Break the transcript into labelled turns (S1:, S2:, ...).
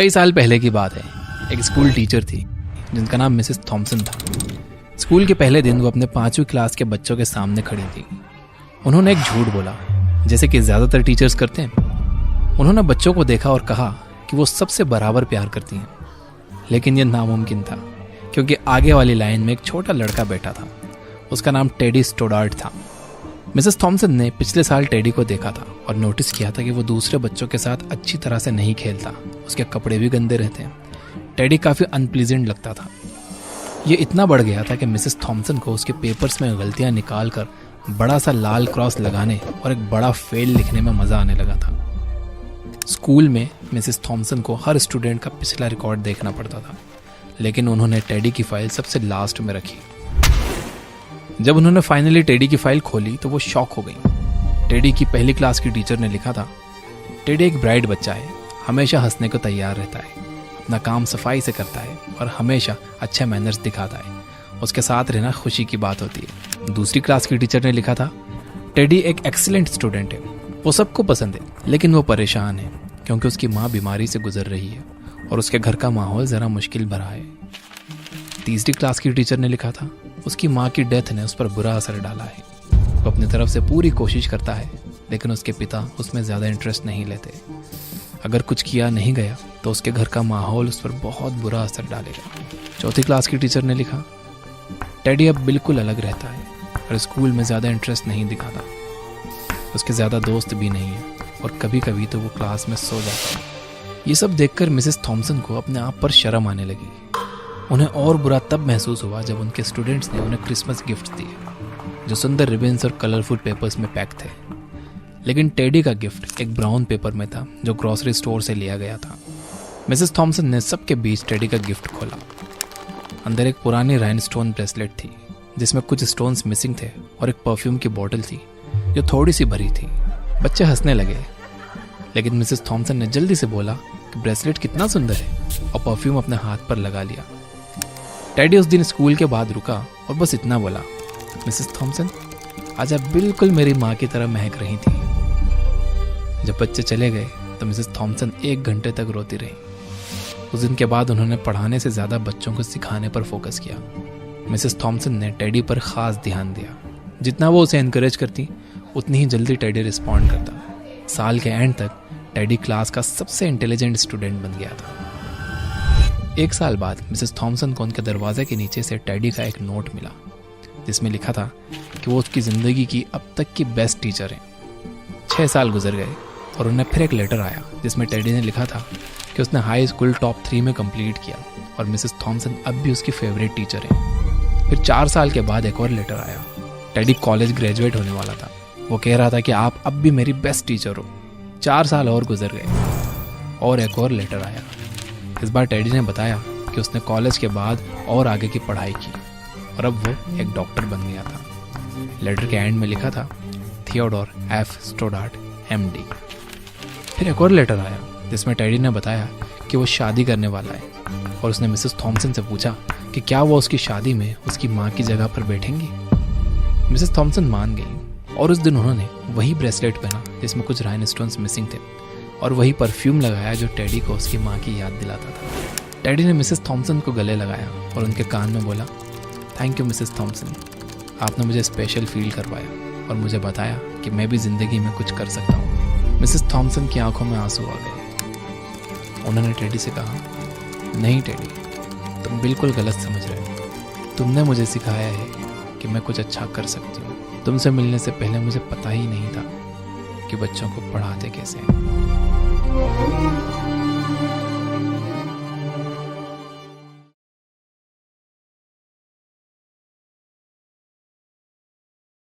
S1: कई साल पहले की बात है। एक स्कूल टीचर थी जिनका नाम मिसेस थॉमसन था। स्कूल के पहले दिन वो अपने 5वीं क्लास के बच्चों के सामने खड़ी थी। उन्होंने एक झूठ बोला, जैसे कि ज़्यादातर टीचर्स करते हैं। उन्होंने बच्चों को देखा और कहा कि वो सबसे बराबर प्यार करती हैं। लेकिन यह नामुमकिन था, क्योंकि आगे वाली लाइन में एक छोटा लड़का बैठा था। उसका नाम टेडी स्टोडार्ट था। मिसेस थॉमसन ने पिछले साल टेडी को देखा था और नोटिस किया था कि वो दूसरे बच्चों के साथ अच्छी तरह से नहीं खेलता। उसके कपड़े भी गंदे रहते हैं। टेडी काफ़ी अनप्लीजेंट लगता था। ये इतना बढ़ गया था कि मिसेस थॉमसन को उसके पेपर्स में गलतियां निकालकर बड़ा सा लाल क्रॉस लगाने और एक बड़ा फेल लिखने में मज़ा आने लगा था। स्कूल में मिसेस थॉमसन को हर स्टूडेंट का पिछला रिकॉर्ड देखना पड़ता था, लेकिन उन्होंने टेडी की फाइल सबसे लास्ट में रखी। जब उन्होंने फाइनली टेडी की फाइल खोली तो वो शॉक हो गई। टेडी की पहली क्लास की टीचर ने लिखा था, टेडी एक ब्राइट बच्चा है, हमेशा हंसने को तैयार रहता है, अपना काम सफाई से करता है और हमेशा अच्छे मैनर्स दिखाता है। उसके साथ रहना खुशी की बात होती है। दूसरी क्लास की टीचर ने लिखा था, टेडी एक एक्सीलेंट स्टूडेंट है, वो सबको पसंद है, लेकिन वो परेशान है क्योंकि उसकी माँ बीमारी से गुजर रही है और उसके घर का माहौल ज़रा मुश्किल भरा है। तीसरी क्लास की टीचर ने लिखा था, उसकी माँ की डेथ ने उस पर बुरा असर डाला है। वो अपनी तरफ से पूरी कोशिश करता है, लेकिन उसके पिता उसमें ज़्यादा इंटरेस्ट नहीं लेते। अगर कुछ किया नहीं गया तो उसके घर का माहौल उस पर बहुत बुरा असर डालेगा। चौथी क्लास की टीचर ने लिखा, टेडी अब बिल्कुल अलग रहता है और स्कूल में ज़्यादा इंटरेस्ट नहीं दिखाता। उसके ज़्यादा दोस्त भी नहीं है और कभी कभी तो वो क्लास में सो जाता है। ये सब देखकर मिसेस थॉमसन को अपने आप पर शर्म आने लगी। उन्हें और बुरा तब महसूस हुआ जब उनके स्टूडेंट्स ने उन्हें क्रिसमस गिफ्ट दिए, जो सुंदर रिबन्स और कलरफुल पेपर्स में पैक थे। लेकिन टेडी का गिफ्ट एक ब्राउन पेपर में था, जो ग्रॉसरी स्टोर से लिया गया था। मिसेस थॉमसन ने सबके बीच टेडी का गिफ्ट खोला। अंदर एक पुरानी राइनस्टोन ब्रेसलेट थी, जिसमें कुछ स्टोन्स मिसिंग थे, और एक परफ्यूम की बोतल थी जो थोड़ी सी भरी थी। बच्चे हंसने लगे, लेकिन मिसेस थॉमसन ने जल्दी से बोला कि ब्रेसलेट कितना सुंदर है, और परफ्यूम अपने हाथ पर लगा लिया। टेडी उस दिन स्कूल के बाद रुका और बस इतना बोला, मिसेस थॉमसन आज आप बिल्कुल मेरी माँ की तरह महक रही थी। जब बच्चे चले गए तो मिसेस थॉमसन 1 घंटे तक रोती रही। उस दिन के बाद उन्होंने पढ़ाने से ज़्यादा बच्चों को सिखाने पर फोकस किया। मिसेस थॉमसन ने टेडी पर ख़ास ध्यान दिया। जितना वो उसे इनकरेज करती, उतनी ही जल्दी टेडी रिस्पॉन्ड करता। साल के एंड तक टेडी क्लास का सबसे इंटेलिजेंट स्टूडेंट बन गया था। 1 साल बाद मिसेस थॉमसन को उनके दरवाजे के नीचे से टेडी का एक नोट मिला, जिसमें लिखा था कि वो उसकी ज़िंदगी की अब तक की बेस्ट टीचर हैं। 6 साल गुजर गए और उन्हें फिर एक लेटर आया, जिसमें टेडी ने लिखा था कि उसने हाई स्कूल टॉप 3 में कंप्लीट किया और मिसेस थॉमसन अब भी उसकी फेवरेट टीचर है। फिर 4 साल के बाद एक और लेटर आया। टेडी कॉलेज ग्रेजुएट होने वाला था। वो कह रहा था कि आप अब भी मेरी बेस्ट टीचर हो। 4 साल और गुजर गए और एक और लेटर आया। इस बार टेडी ने बताया कि उसने कॉलेज के बाद और आगे की पढ़ाई की और अब वो एक डॉक्टर बन गया था। लेटर के एंड में लिखा था, थियोडोर एफ स्टोडार्ट MD। फिर एक और लेटर आया, जिसमें टेडी ने बताया कि वो शादी करने वाला है और उसने मिसेस थॉमसन से पूछा कि क्या वो उसकी शादी में उसकी माँ की जगह पर बैठेंगी। मिसेस थॉमसन मान गई और उस दिन उन्होंने वही ब्रेसलेट पहना जिसमें कुछ राइनस्टोन्स मिसिंग थे, और वही परफ्यूम लगाया जो टेडी को उसकी माँ की याद दिलाता था। टेडी ने मिसेस थॉमसन को गले लगाया और उनके कान में बोला, थैंक यू मिसेस थॉमसन, आपने मुझे स्पेशल फील करवाया और मुझे बताया कि मैं भी ज़िंदगी में कुछ कर सकता हूँ। मिसेस थॉमसन की आंखों में आंसू आ गए। उन्होंने टेडी से कहा, नहीं टेडी, तुम बिल्कुल गलत समझ रहे हो। तुमने मुझे सिखाया है कि मैं कुछ अच्छा कर सकती हूँ। तुमसे मिलने से पहले मुझे पता ही नहीं था कि बच्चों को पढ़ाते कैसे हैं।